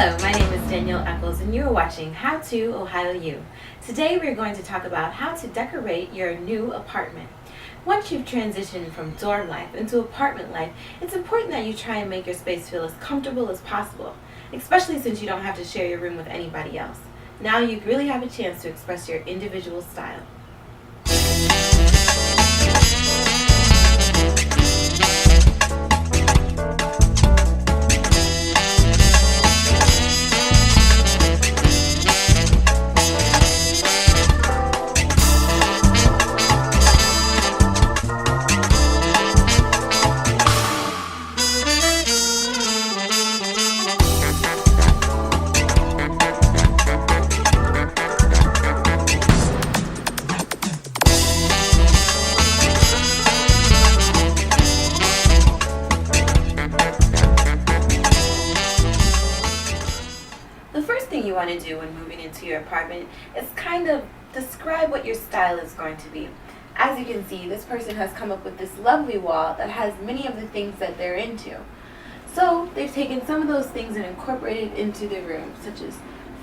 Hello, my name is Danielle Eccles and you are watching How to Ohio U. Today we're going to talk about how to decorate your new apartment. Once you've transitioned from dorm life into apartment life, it's important that you try and make your space feel as comfortable as possible, especially since you don't have to share your room with anybody else. Now you really have a chance to express your individual style. The first thing you want to do when moving into your apartment is kind of describe what your style is going to be. As you can see, this person has come up with this lovely wall that has many of the things that they're into. So they've taken some of those things and incorporated into their room, such as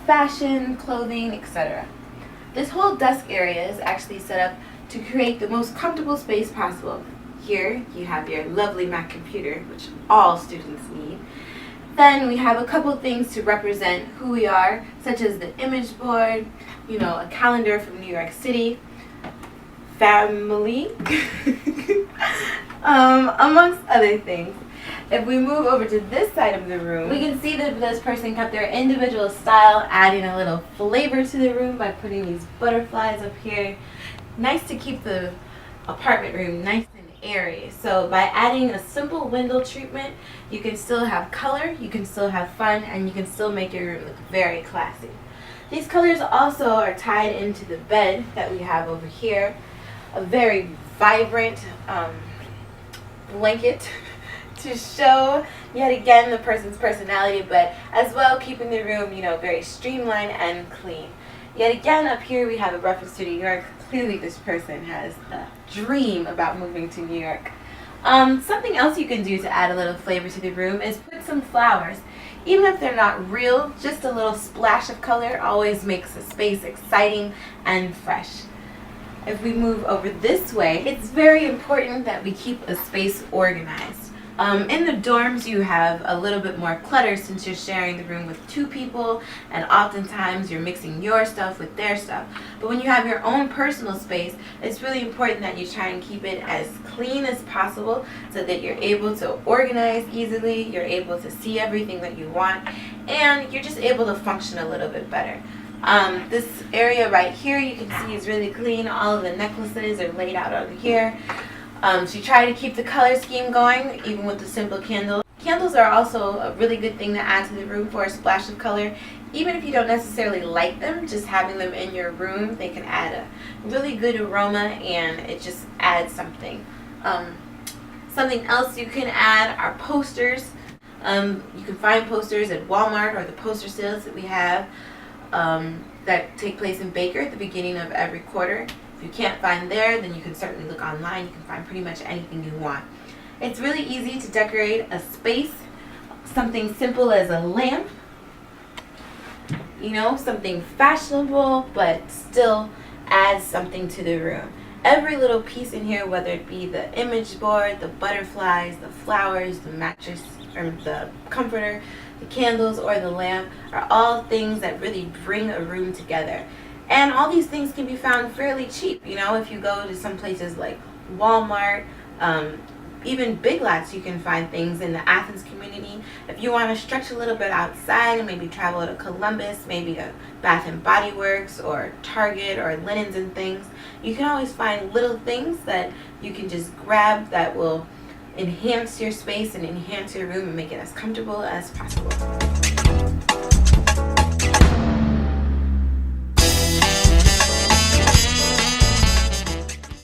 fashion, clothing, etc. This whole desk area is actually set up to create the most comfortable space possible. Here you have your lovely Mac computer, which all students need. Then we have a couple things to represent who we are, such as the image board, a calendar from New York City, family, amongst other things. If we move over to this side of the room, we can see that this person kept their individual style, adding a little flavor to the room by putting these butterflies up here. Nice to keep the apartment room nice and airy. So by adding a simple window treatment, you can still have color, you can still have fun, and you can still make your room look very classy. These colors also are tied into the bed that we have over here. A very vibrant blanket to show yet again the person's personality, but as well keeping the room, very streamlined and clean. Yet again, up here we have a reference to New York. Clearly this person has a dream about moving to New York. Something else you can do to add a little flavor to the room is put some flowers. Even if they're not real, just a little splash of color always makes a space exciting and fresh. If we move over this way, it's very important that we keep a space organized. In the dorms, you have a little bit more clutter since you're sharing the room with two people, and oftentimes you're mixing your stuff with their stuff. But when you have your own personal space, it's really important that you try and keep it as clean as possible so that you're able to organize easily, you're able to see everything that you want, and you're just able to function a little bit better. This area right here you can see is really clean. All of the necklaces are laid out over here. So you try to keep the color scheme going, even with the simple candles. Candles are also a really good thing to add to the room for a splash of color. Even if you don't necessarily like them, just having them in your room, they can add a really good aroma and it just adds something. Something else you can add are posters. You can find posters at Walmart or the poster sales that we have that take place in Baker at the beginning of every quarter. If you can't find there, then you can certainly look online. You can find pretty much anything you want. It's really easy to decorate a space. Something simple as a lamp. Something fashionable, but still adds something to the room. Every little piece in here, whether it be the image board, the butterflies, the flowers, the mattress, or the comforter, the candles, or the lamp, are all things that really bring a room together. And all these things can be found fairly cheap. If you go to some places like Walmart, even Big Lots, you can find things in the Athens community. If you want to stretch a little bit outside and maybe travel to Columbus, maybe a Bath and Body Works or Target or Linens and things, you can always find little things that you can just grab that will enhance your space and enhance your room and make it as comfortable as possible.